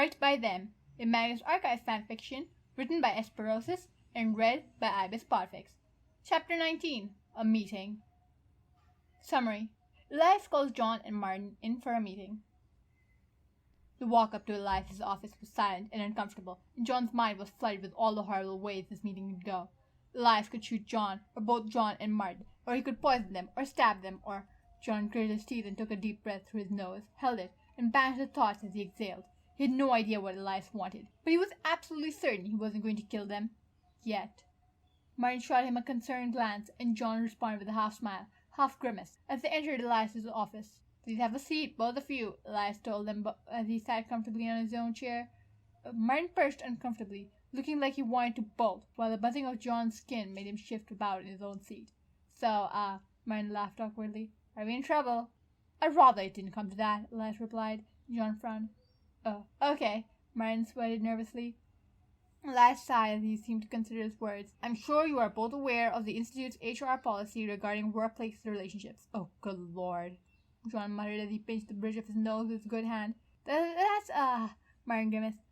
Right by Them, a Magnus Archives fanfiction written by Esperosis and read by Ibis Podfic. Chapter 19. A Meeting. Summary. Elias calls John and Martin in for a meeting. The walk up to Elias's office was silent and uncomfortable, and John's mind was flooded with all the horrible ways this meeting could go. Elias could shoot John, or both John and Martin, or he could poison them, or stab them, or... John gritted his teeth and took a deep breath through his nose, held it, and banished the thoughts as he exhaled. He had no idea what Elias wanted, but he was absolutely certain he wasn't going to kill them. Yet. Martin shot him a concerned glance, and John responded with a half-smile, half-grimace, as they entered Elias's office. "Please have a seat, both of you," Elias told them as he sat comfortably on his own chair. Martin perched uncomfortably, looking like he wanted to bolt, while the buzzing of John's skin made him shift about in his own seat. "So, Martin laughed awkwardly. "Are we in trouble?" "I'd rather it didn't come to that," Elias replied. John frowned. "Oh, okay." Martin sweated nervously. Elias sighed as he seemed to consider his words. "I'm sure you are both aware of the Institute's HR policy regarding workplace relationships." "Oh, good Lord," John muttered as he pinched the bridge of his nose with his good hand. That's, Martin grimaced.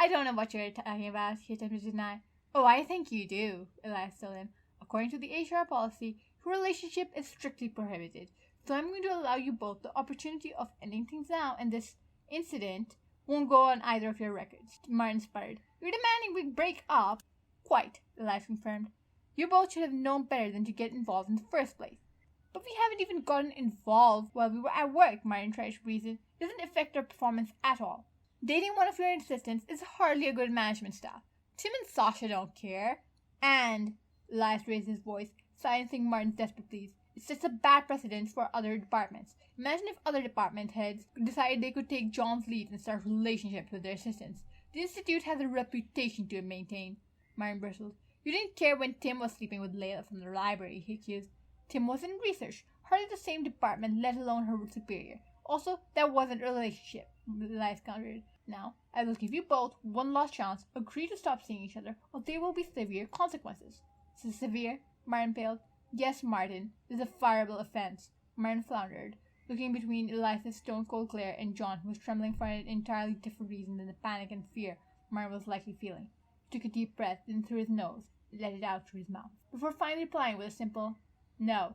"I don't know what you're talking about," he attempted to deny. "Oh, I think you do," Elias told him. "According to the HR policy, your relationship is strictly prohibited, so I'm going to allow you both the opportunity of ending things now, and this incident won't go on either of your records." Martin sputtered. "You're demanding we break up?" "Quite," Elias confirmed. "You both should have known better than to get involved in the first place." "But we haven't even gotten involved while we were at work," Martin tried to reason. "It doesn't affect our performance at all. Dating one of your assistants is hardly a good management style. Tim and Sasha don't care. And," Elias raised his voice, silencing Martin's desperate pleas, "it sets a bad precedent for other departments. Imagine if other department heads decided they could take John's lead and start relationships with their assistants. The Institute has a reputation to maintain." Martin bristled. "You didn't care when Tim was sleeping with Layla from the library," he accused. "Tim was in research, hardly the same department, let alone her superior. Also, that wasn't a relationship," Elias countered. "Now, I will give you both one last chance. Agree to stop seeing each other, or there will be severe consequences." "Severe?" Martin paled. "Yes, Martin, this is a fireable offense." Martin floundered, looking between Elias's stone-cold glare and John, who was trembling for an entirely different reason than the panic and fear Martin was likely feeling. He took a deep breath, then through his nose, and let it out through his mouth, before finally replying with a simple, "No."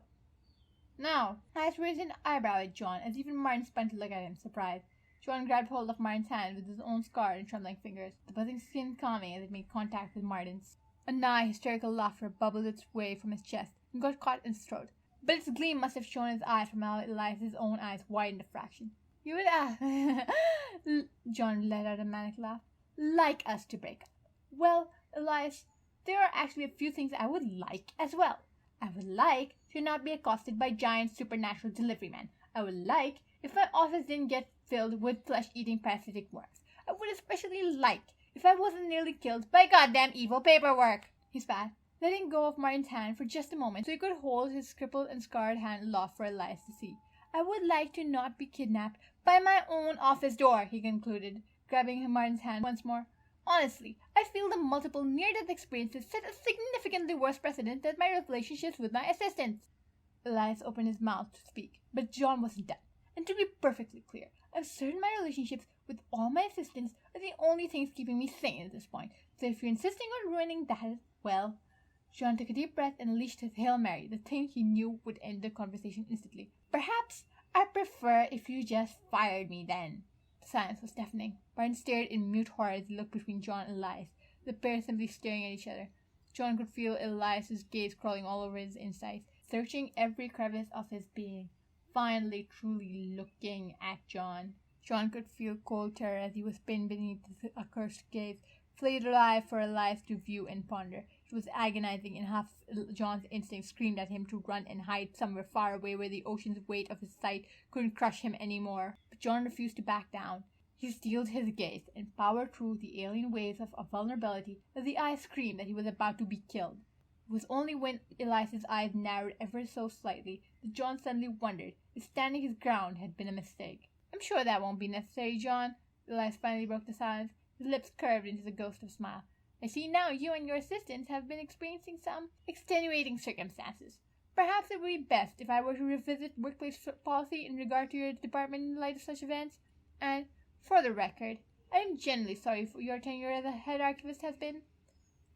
"No." Elias raised an eyebrow at John, as even Martin spun to look at him, surprised. John grabbed hold of Martin's hand with his own scarred and trembling fingers, the buzzing skin calming as it made contact with Martin's. A nigh hysterical laughter bubbled its way from his chest and got caught in his throat, but its gleam must have shown his eyes from how Elias's own eyes widened a fraction. "You would, John let out a manic laugh. "Like us to break up. Well, Elias, there are actually a few things I would like as well. I would like to not be accosted by giant supernatural delivery men. I would like if my office didn't get filled with flesh-eating parasitic worms. I would especially like if I wasn't nearly killed by goddamn evil paperwork," he spat, letting go of Martin's hand for just a moment so he could hold his crippled and scarred hand aloft for Elias to see. "I would like to not be kidnapped by my own office door," he concluded, grabbing Martin's hand once more. "Honestly, I feel the multiple near-death experiences set a significantly worse precedent than my relationships with my assistants." Elias opened his mouth to speak, but John wasn't done. "And to be perfectly clear, I'm certain my relationships with all my assistants are the only things keeping me sane at this point, so if you're insisting on ruining that, well..." John took a deep breath and unleashed his Hail Mary, the thing he knew would end the conversation instantly. "Perhaps I'd prefer if you just fired me then." The silence was deafening. Martin stared in mute horror as he looked between John and Elias, the pair simply staring at each other. John could feel Elias's gaze crawling all over his insides, searching every crevice of his being, finally truly looking at John. John could feel cold terror as he was pinned beneath his accursed gaze, flayed alive for Elias to view and ponder. It was agonizing, and half John's instinct screamed at him to run and hide somewhere far away where the ocean's weight of his sight couldn't crush him any more. But John refused to back down. He steeled his gaze and powered through the alien waves of vulnerability as the eyes screamed that he was about to be killed. It was only when Elias's eyes narrowed ever so slightly that John suddenly wondered if standing his ground had been a mistake. "I'm sure that won't be necessary, John." Elias finally broke the silence, his lips curved into the ghost of a smile. "I see now you and your assistants have been experiencing some extenuating circumstances. Perhaps it would be best if I were to revisit workplace policy in regard to your department in light of such events. And, for the record, I am genuinely sorry for your tenure as a head archivist has been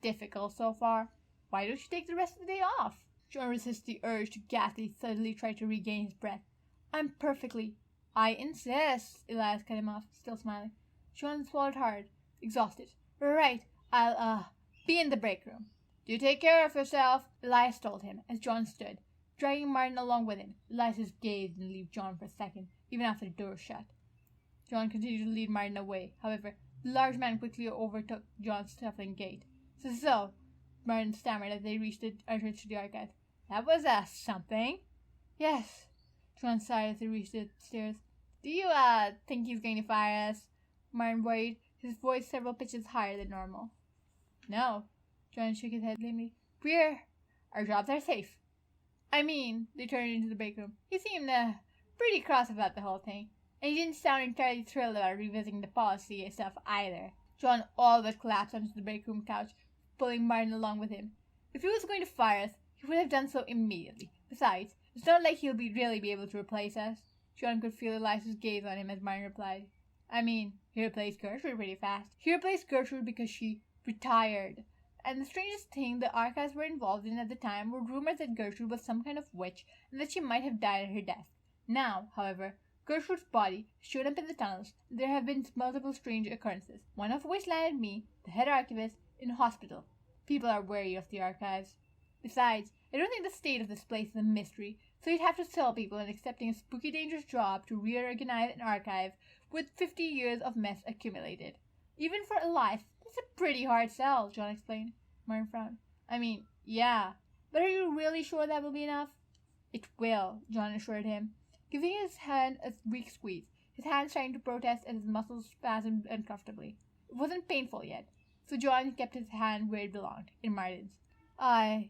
difficult so far. Why don't you take the rest of the day off? John resists the urge to ghastly suddenly try to regain his breath. I insist, Elias cut him off, still smiling. John swallowed hard, exhausted. Right, I'll, be in the break room. Do take care of yourself, Elias told him, as John stood, dragging Martin along with him. Elias's gaze didn't leave John for a second, even after the door shut. John continued to lead Martin away. However, the large man quickly overtook John's shuffling gait. So, Martin stammered as they reached the entrance to the archive. That was, something. Yes, John sighed as they reached the stairs. Do you, think he's going to fire us? Martin worried, his voice several pitches higher than normal. No, John shook his head lamely. Our jobs are safe. They turned into the break room. He seemed, pretty cross about the whole thing. And he didn't sound entirely thrilled about revisiting the policy stuff either. John all but collapsed onto the break room couch, pulling Martin along with him. If he was going to fire us, he would have done so immediately. Besides, it's not like he'll really be able to replace us. John could feel Elias's gaze on him as Martin replied. He replaced Gertrude pretty fast. He replaced Gertrude because she retired. And the strangest thing the archives were involved in at the time were rumors that Gertrude was some kind of witch and that she might have died at her death. Now, however, Gertrude's body showed up in the tunnels, and there have been multiple strange occurrences, one of which landed me, the head archivist, in hospital. People are wary of the archives. Besides, I don't think the state of this place is a mystery, so you'd have to sell people in accepting a spooky dangerous job to reorganize an archive with 50 years of mess accumulated. Even for Elias, it's a pretty hard sell, John explained. Martin frowned. Yeah, but are you really sure that will be enough? It will, John assured him, giving his hand a weak squeeze, his hand trying to protest as his muscles spasmed uncomfortably. It wasn't painful yet, so John kept his hand where it belonged, in Martin's.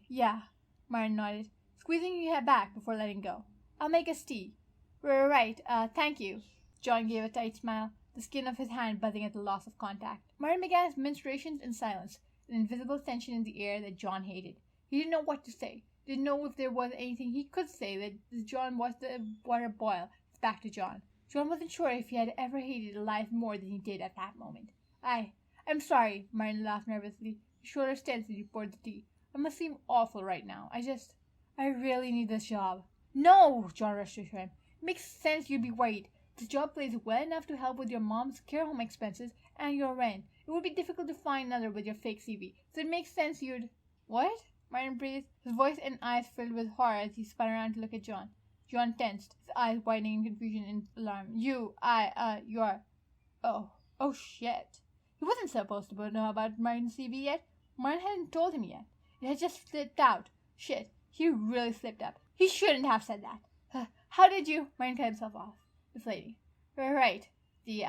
Yeah, Martin nodded, squeezing his head back before letting go. I'll make us tea. Right, thank you. John gave a tight smile, the skin of his hand buzzing at the loss of contact. Martin began his ministrations in silence, an invisible tension in the air that John hated. He didn't know what to say. Didn't know if there was anything he could say that John was the water boil. Back to John. John wasn't sure if he had ever hated Elias more than he did at that moment. I'm sorry, Martin laughed nervously, his shoulders tense as he poured the tea. I must seem awful right now. I really need this job. No, John rushed to him. It makes sense you'd be worried. This job pays well enough to help with your mom's care home expenses and your rent. It would be difficult to find another with your fake CV, so it makes sense you'd... What? Martin breathed, his voice and eyes filled with horror as he spun around to look at John. John tensed, his eyes widening in confusion and alarm. You're... Oh, shit. He wasn't supposed to know about Martin's CV yet. Martin hadn't told him yet. It had just slipped out. Shit, he really slipped up. He shouldn't have said that. How did you... Martin cut himself off, deflating. Right, the,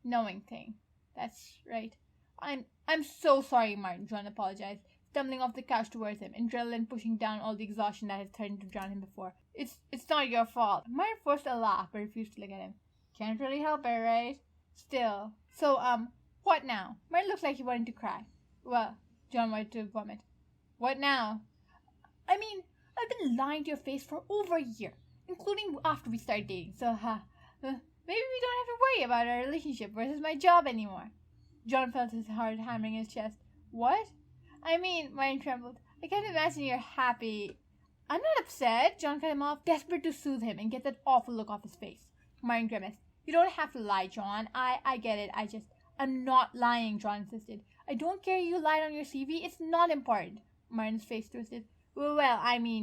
knowing thing. That's right. I'm so sorry, Martin, John apologized, stumbling off the couch towards him, adrenaline pushing down all the exhaustion that had threatened to drown him before. It's not your fault. Martin forced a laugh, but refused to look at him. Can't really help it, right? Still. So, what now? Martin looked like he wanted to cry. Well, John wanted to vomit. What now? I've been lying to your face for over a year, including after we started dating, so, maybe we don't have to worry about our relationship versus my job anymore. John felt his heart hammering in his chest. What? Martin trembled. I can't imagine you're happy. I'm not upset, John cut him off, desperate to soothe him and get that awful look off his face. Martin grimaced. You don't have to lie, John. I get it. I'm not lying, John insisted. I don't care you lied on your CV. It's not important. Martin's face twisted. Well,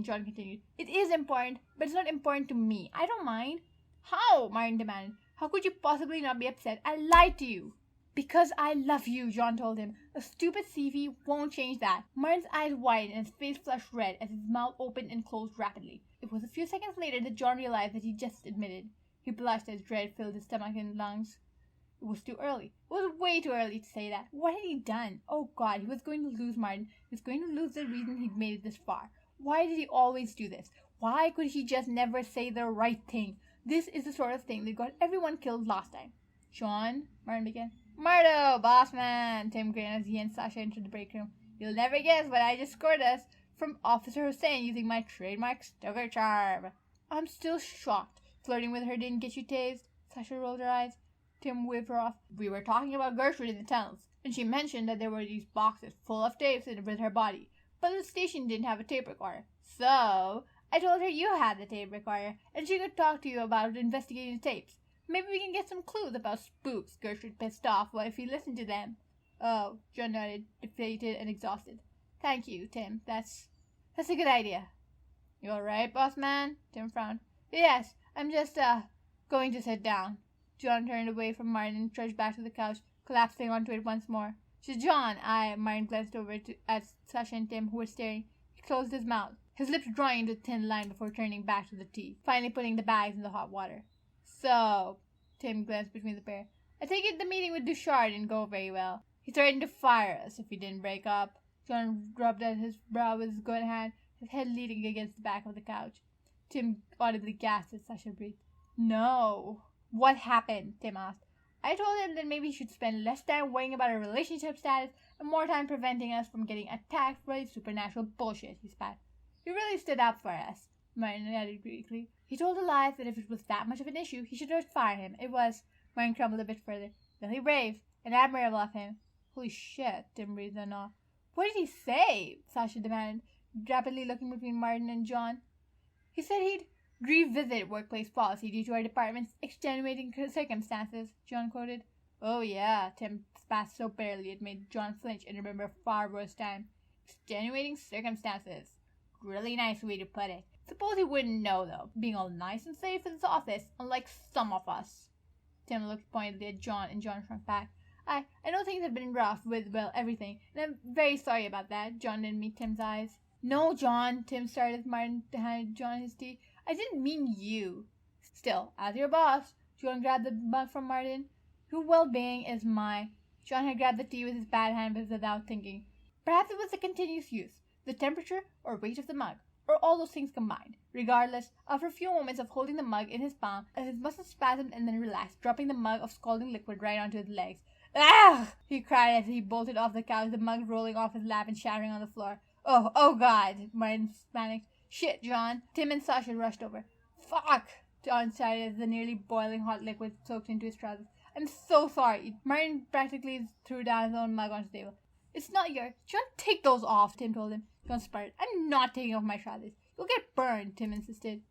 John continued. It is important, but it's not important to me. I don't mind. How? Martin demanded. How could you possibly not be upset? I lied to you. Because I love you, John told him. A stupid CV won't change that. Martin's eyes widened and his face flushed red as his mouth opened and closed rapidly. It was a few seconds later that John realized that he just admitted. He blushed as dread filled his stomach and lungs. It was too early. It was way too early to say that. What had he done? Oh God, he was going to lose Martin. He was going to lose the reason he'd made it this far. Why did he always do this? Why could he just never say the right thing? This is the sort of thing that got everyone killed last time. John, Martin began. Marto, boss man, Tim grinned as he and Sasha entered the break room. You'll never guess what I just scored us from Officer Hussein using my trademark Stoker charm. I'm still shocked. Flirting with her didn't get you tased? Sasha rolled her eyes. Tim waved her off. "We were talking about Gertrude in the tunnels, and she mentioned that there were these boxes full of tapes with her body, but the station didn't have a tape recorder. So I told her you had the tape recorder, and she could talk to you about investigating the tapes. Maybe we can get some clues about spooks Gertrude pissed off if we listen to them." "Oh," John nodded, deflated and exhausted. "Thank you, Tim. That's a good idea." "You all right, boss man?" Tim frowned. "Yes, I'm just, going to sit down." John turned away from Martin and trudged back to the couch, collapsing onto it once more. John, Martin glanced over at Sasha and Tim, who were staring. He closed his mouth, his lips drawing into a thin line before turning back to the tea, finally putting the bags in the hot water. "So," Tim glanced between the pair, "I take it the meeting with Duchard didn't go very well. He threatened to fire us if we didn't break up." John rubbed at his brow with his good hand, his head leaning against the back of the couch. Tim audibly gasped as Sasha breathed. "No." "What happened?" Tim asked. "I told him that maybe he should spend less time worrying about our relationship status and more time preventing us from getting attacked by supernatural bullshit," he spat. "He really stood up for us," Martin added weakly. "He told Elias that if it was that much of an issue, he should just fire him. It was—" Martin crumbled a bit further. "Really brave and admirable of him." "Holy shit," Tim breathed in awe. "What did he say?" Sasha demanded, rapidly looking between Martin and John. "He said he'd revisit workplace policy due to our department's extenuating circumstances," John quoted. "Oh yeah," Tim spat so barely it made John flinch and remember a far worse time. "Extenuating circumstances. Really nice way to put it. Suppose he wouldn't know, though, being all nice and safe in his office, unlike some of us." Tim looked pointedly at John, and John shrunk back. I know things have been rough with, well, everything, and I'm very sorry about that." John didn't meet Tim's eyes. "No, John," Tim started as Martin handed John his tea. "I didn't mean you." "Still, as your boss," John grabbed the mug from Martin. "Your well-being is my—" John had grabbed the tea with his bad hand but without thinking. Perhaps it was the continuous use, the temperature or weight of the mug, or all those things combined. Regardless, after a few moments of holding the mug in his palm, his muscles spasmed and then relaxed, dropping the mug of scalding liquid right onto his legs. "Ah!" he cried as he bolted off the couch, the mug rolling off his lap and shattering on the floor. Oh God!" Martin panicked. "Shit, John!" Tim and Sasha rushed over. "Fuck!" John sighed as the nearly boiling hot liquid soaked into his trousers. "I'm so sorry." Martin practically threw down his own mug onto the table. "It's not your—" "John, take those off," Tim told him. John sputtered. "I'm not taking off my trousers." "You'll get burned," Tim insisted.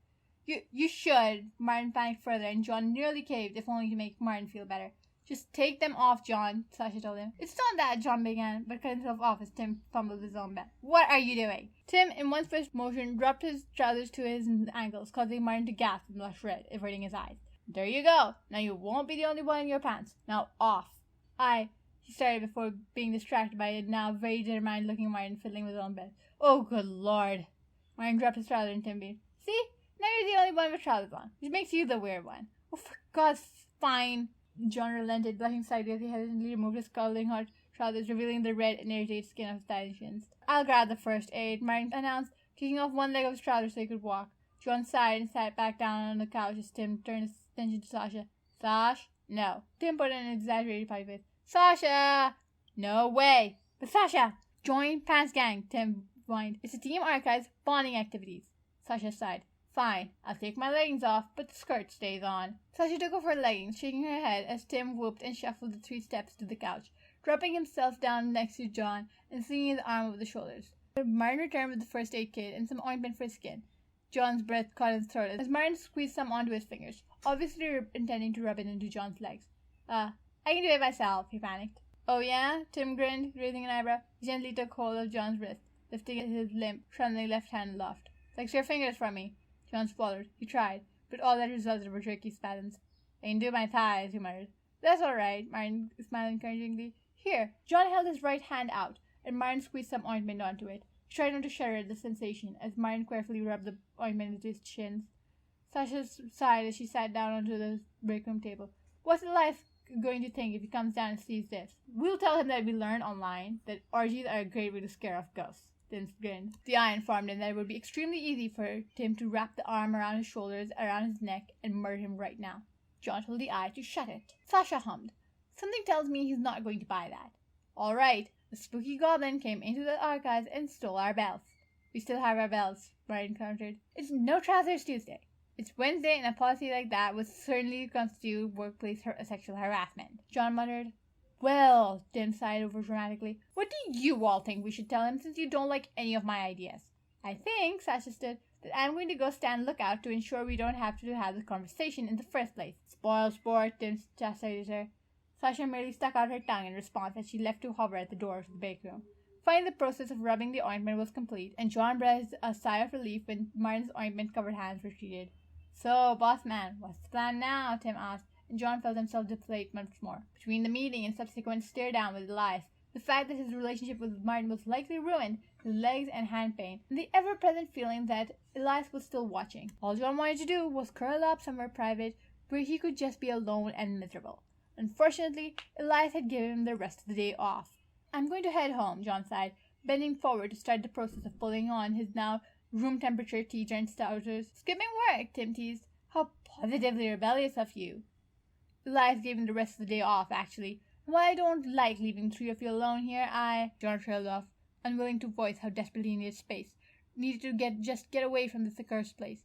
You should." Martin panicked further, and John nearly caved, if only to make Martin feel better. "Just take them off, John," Sasha told him. "It's not that," John began, but cut himself off as Tim fumbled his own belt. "What are you doing?" Tim, in one swift motion, dropped his trousers to his ankles, causing Martin to gasp and blush red, averting his eyes. "There you go. Now you won't be the only one in your pants. Now off." He started before being distracted by a now very determined-looking Martin fiddling with his own belt. "Oh, good Lord." Martin dropped his trousers and Tim beamed. "See? Now you're the only one with trousers on, which makes you the weird one." "Oh, for God's fine." John relented, blushing slightly as he hesitantly removed his scalding hot trousers, revealing the red and irritated skin of his thighs and shins. "I'll grab the first aid," Martin announced, kicking off one leg of his trousers so he could walk. John sighed and sat back down on the couch as Tim turned his attention to Sasha. "Sash?" "No." Tim put on an exaggerated potty face. "Sasha!" "No way!" "But Sasha!" "Join Pants Gang," Tim whined. "It's a team archives bonding activities." Sasha sighed. "Fine, I'll take my leggings off, but the skirt stays on." Sasha took off her leggings, shaking her head as Tim whooped and shuffled the 3 steps to the couch, dropping himself down next to John and swinging his arm over the shoulders. Martin returned with the first aid kit and some ointment for his skin. John's breath caught in his throat as Martin squeezed some onto his fingers, obviously intending to rub it into John's legs. I can do it myself," he panicked. "Oh yeah?" Tim grinned, raising an eyebrow. He gently took hold of John's wrist, lifting his limp, trembling left hand aloft. "Flex your fingers from me." John swallowed. He tried, but all that resulted were jerky spasms. "I can do my thighs," he muttered. "That's all right," Martin smiled encouragingly. "Here." John held his right hand out, and Martin squeezed some ointment onto it. He tried not to shudder at the sensation, as Martin carefully rubbed the ointment into his shins. Sasha sighed as she sat down onto the break room table. "What's Elias going to think if he comes down and sees this?" "We'll tell him that we learned online that orgies are a great way to scare off ghosts." Tim grinned. I informed him that it would be extremely easy for Tim to wrap the arm around his shoulders, around his neck, and murder him right now. John told the eye to shut it. Sasha hummed. "Something tells me he's not going to buy that." "All right." The spooky goblin came into the archives and stole our belts. "We still have our belts," Martin countered. "It's no trousers Tuesday." It's Wednesday, and a policy like that would certainly constitute workplace sexual harassment. John muttered. Well, Tim sighed over dramatically. What do you all think we should tell him, since you don't like any of my ideas? I think, Sasha stood, that I'm going to go stand lookout to ensure we don't have to have this conversation in the first place. Spoil sport, Tim chastised her. Sasha merely stuck out her tongue in response as she left to hover at the door of the bake room. Finally, the process of rubbing the ointment was complete, and John breathed a sigh of relief when Martin's ointment-covered hands retreated. So, boss man, what's the plan now? Tim asked, and John felt himself deflate much more. Between the meeting and subsequent stare-down with Elias, the fact that his relationship with Martin was likely ruined, his legs and hand pain, and the ever-present feeling that Elias was still watching. All John wanted to do was curl up somewhere private where he could just be alone and miserable. Unfortunately, Elias had given him the rest of the day off. I'm going to head home, John sighed, bending forward to start the process of pulling on his now room-temperature tea-drenched trousers. Skipping work, Tim teased. How positively rebellious of you. Elias gave him the rest of the day off, actually. And while I don't like leaving the three of you alone here, John trailed off, unwilling to voice how desperately he needed space. Needed to get away from this accursed place.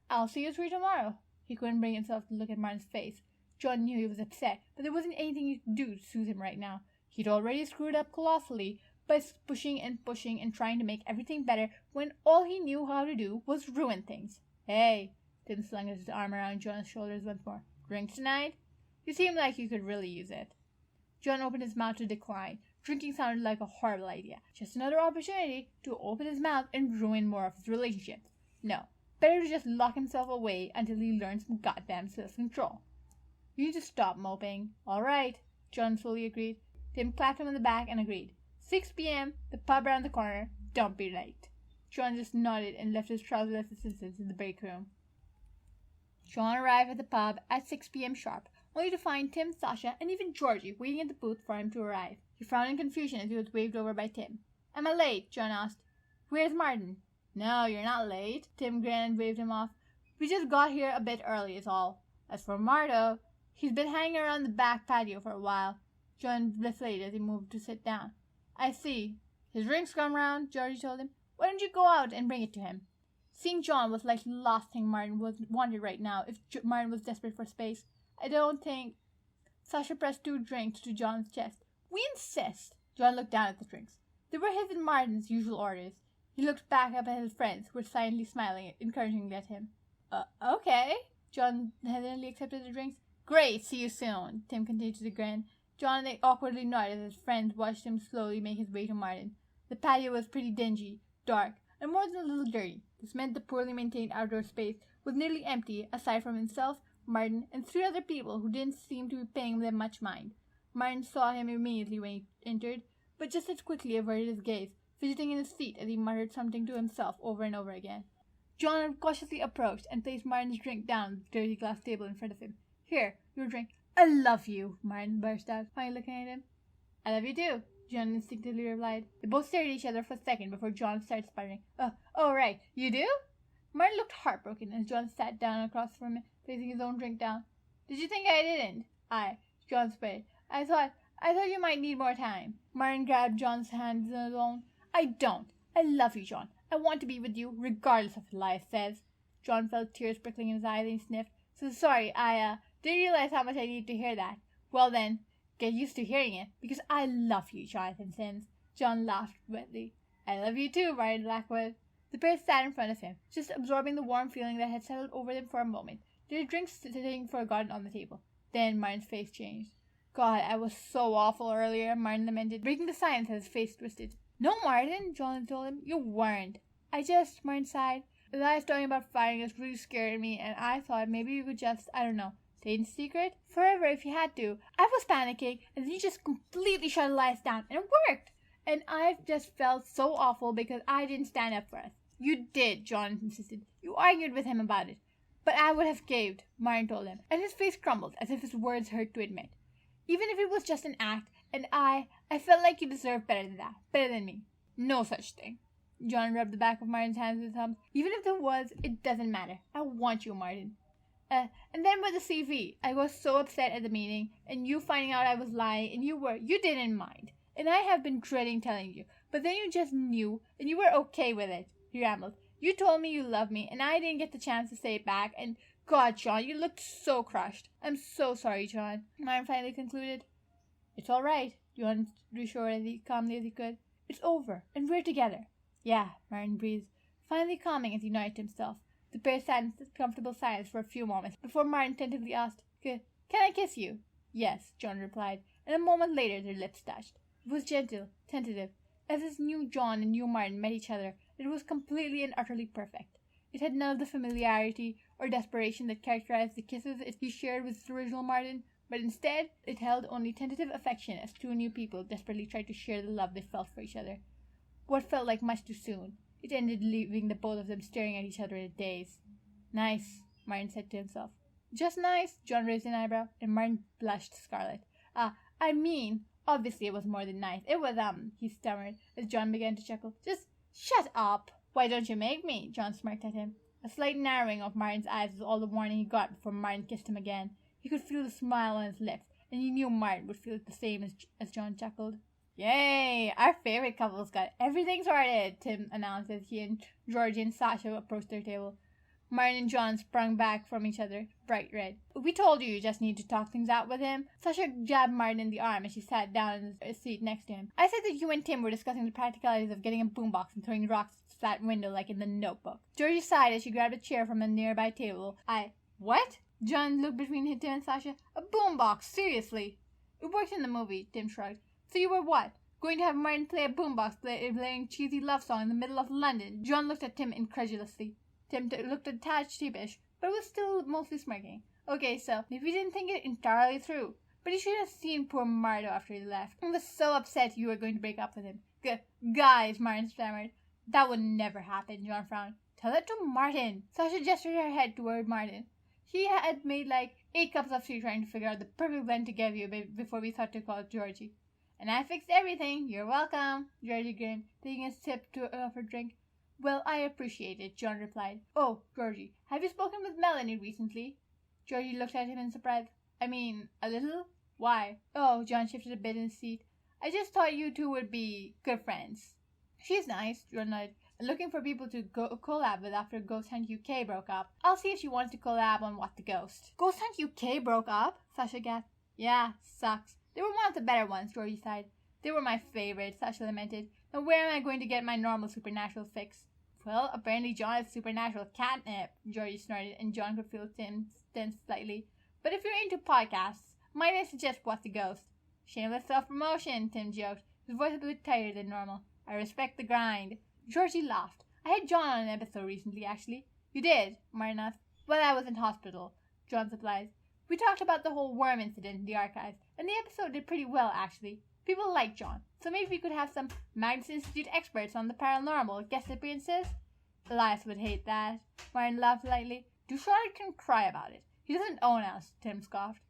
I'll see you three tomorrow. He couldn't bring himself to look at Martin's face. John knew he was upset, but there wasn't anything he could do to soothe him right now. He'd already screwed up colossally by pushing and trying to make everything better when all he knew how to do was ruin things. Hey, Tim slung his arm around John's shoulders once more. Drink tonight? You seem like you could really use it. John opened his mouth to decline. Drinking sounded like a horrible idea. Just another opportunity to open his mouth and ruin more of his relationships. No, better to just lock himself away until he learns some goddamn self-control. You need to stop moping. All right, John slowly agreed. Tim clapped him on the back and agreed. 6 p.m., the pub around the corner. Don't be late. John just nodded and left his trouserless assistants in the break room. John arrived at the pub at 6 p.m. sharp, only to find Tim, Sasha, and even Georgie waiting at the booth for him to arrive. He frowned in confusion as he was waved over by Tim. Am I late? John asked. Where's Martin? No, you're not late. Tim grinned and waved him off. We just got here a bit early is all. As for Marto, he's been hanging around the back patio for a while. John deflated as he moved to sit down. I see. His drink's come round, Georgie told him. Why don't you go out and bring it to him? Seeing John was like the last thing Martin wanted right now if Martin was desperate for space. I don't think... Sasha pressed 2 drinks to John's chest. We insist. John looked down at the drinks. They were his and Martin's usual orders. He looked back up at his friends, who were silently smiling encouragingly at him. Okay. John hesitantly accepted the drinks. Great, see you soon. Tim continued to grin. John awkwardly nodded as his friends watched him slowly make his way to Martin. The patio was pretty dingy, dark, and more than a little dirty. This meant the poorly maintained outdoor space was nearly empty, aside from himself, Martin, and 3 other people who didn't seem to be paying them much mind. Martin saw him immediately when he entered, but just as quickly averted his gaze, fidgeting in his seat as he muttered something to himself over and over again. John cautiously approached and placed Martin's drink down on the dirty glass table in front of him. Here, your drink. I love you, Martin burst out, finally looking at him. I love you too, John instinctively replied. They both stared at each other for a second before John started sputtering. Oh, right, you do? Martin looked heartbroken as John sat down across from him, placing his own drink down. Did you think I didn't? John spread. I thought you might need more time. Martin grabbed John's hands in his own. I don't. I love you, John. I want to be with you, regardless of what Elias says. John felt tears prickling in his eyes and he sniffed. So sorry, I didn't realize how much I needed to hear that. Well then, get used to hearing it, because I love you, Jonathan Sims. John laughed wetly. I love you too, Martin Blackwood. The pair sat in front of him, just absorbing the warm feeling that had settled over them for a moment, their drinks sitting forgotten on the table. Then Martin's face changed. God, I was so awful earlier, Martin lamented, breaking the silence as his face twisted. No, Martin, John told him. You weren't. Martin sighed. Elias talking about firing us really scared me, and I thought maybe you could just, I don't know, stay in secret? Forever if you had to. I was panicking, and then you just completely shut Elias down, and it worked. And I've just felt so awful because I didn't stand up for us. You did, John insisted. You argued with him about it. But I would have caved, Martin told him, and his face crumbled as if his words hurt to admit. Even if it was just an act, and I felt like you deserved better than that, better than me. No such thing. John rubbed the back of Martin's hands with his thumbs. Even if there was, it doesn't matter. I want you, Martin. And then with the CV, I was so upset at the meeting, and you finding out I was lying, and you didn't mind. And I have been dreading telling you, but then you just knew, and you were okay with it. He rambled. You told me you loved me, and I didn't get the chance to say it back, and God, John, you looked so crushed. I'm so sorry, John, Martin finally concluded. It's all right, John reassured as calmly as he could. It's over, and we're together. Yeah, Martin breathed, finally calming as he nodded to himself. The pair sat in comfortable silence for a few moments before Martin tentatively asked, Can I kiss you? Yes, John replied, and a moment later their lips touched. It was gentle, tentative. As this new John and new Martin met each other, it was completely and utterly perfect. It had none of the familiarity or desperation that characterized the kisses he shared with his original Martin, but instead it held only tentative affection as two new people desperately tried to share the love they felt for each other. What felt like much too soon, it ended leaving the both of them staring at each other in a daze. Nice, Martin said to himself. Just nice, John raised an eyebrow, and Martin blushed scarlet. I mean, obviously it was more than nice. It was, he stammered, as John began to chuckle. Just shut up. Why don't you make me? John smirked at him. A slight narrowing of Martin's eyes was all the warning he got before Martin kissed him again. He could feel the smile on his lips, and he knew Martin would feel it the same as John chuckled. Yay! Our favorite couple's got everything sorted, Tim announced as he and Georgie and Sasha approached their table. Martin and John sprung back from each other, bright red. We told you just need to talk things out with him. Sasha jabbed Martin in the arm as she sat down in his seat next to him. I said that you and Tim were discussing the practicalities of getting a boombox and throwing rocks at the flat window like in the Notebook. Georgie sighed as she grabbed a chair from a nearby table. What? John looked between Tim and Sasha. A boombox, seriously. It worked in the movie, Tim shrugged. So you were what? Going to have Martin play a boombox playing cheesy love song in the middle of London? John looked at Tim incredulously. Tim looked a tad sheepish, but was still mostly smirking. Okay, so maybe you didn't think it entirely through, but you should have seen poor Mardo after he left. I was so upset you were going to break up with him. Guys, Martin stammered. That would never happen, John frowned. Tell it to Martin. Sasha gestured her head toward Martin. He had made like 8 cups of tea trying to figure out the perfect blend to give you before we thought to call Georgie. And I fixed everything. You're welcome, Georgie grinned, taking a sip of her drink. Well, I appreciate it, John replied. Oh, Georgie, have you spoken with Melanie recently? Georgie looked at him in surprise. I mean, a little? Why? Oh, John shifted a bit in his seat. I just thought you two would be good friends. She's nice, John nodded. Looking for people to collab with after Ghost Hunt UK broke up. I'll see if she wants to collab on What the Ghost. Ghost Hunt UK broke up? Sasha gasped. Yeah, sucks. They were one of the better ones, Georgie sighed. They were my favorite, Sasha lamented. Now where am I going to get my normal supernatural fix? Well, apparently John is supernatural catnip, Georgie snorted, and John could feel Tim tense slightly. But if you're into podcasts, might I suggest What's the Ghost? Shameless self-promotion, Tim joked, his voice a bit tighter than normal. I respect the grind. Georgie laughed. I had John on an episode recently, actually. You did? Martin asked. Well, I was in hospital, John supplied. We talked about the whole worm incident in the archives, and the episode did pretty well, actually. People like John, so maybe we could have some Magnus Institute experts on the paranormal guest appearances? Elias would hate that. Martin laughed lightly. Dushard can cry about it. He doesn't own us, Tim scoffed.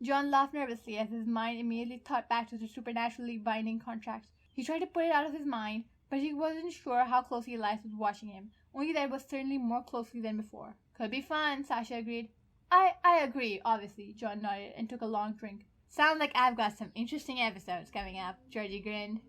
John laughed nervously as his mind immediately thought back to the supernaturally binding contract. He tried to put it out of his mind, but he wasn't sure how closely Elias was watching him, only that it was certainly more closely than before. Could be fun, Sasha agreed. I agree, obviously, John nodded and took a long drink. Sounds like I've got some interesting episodes coming up, Georgie grinned.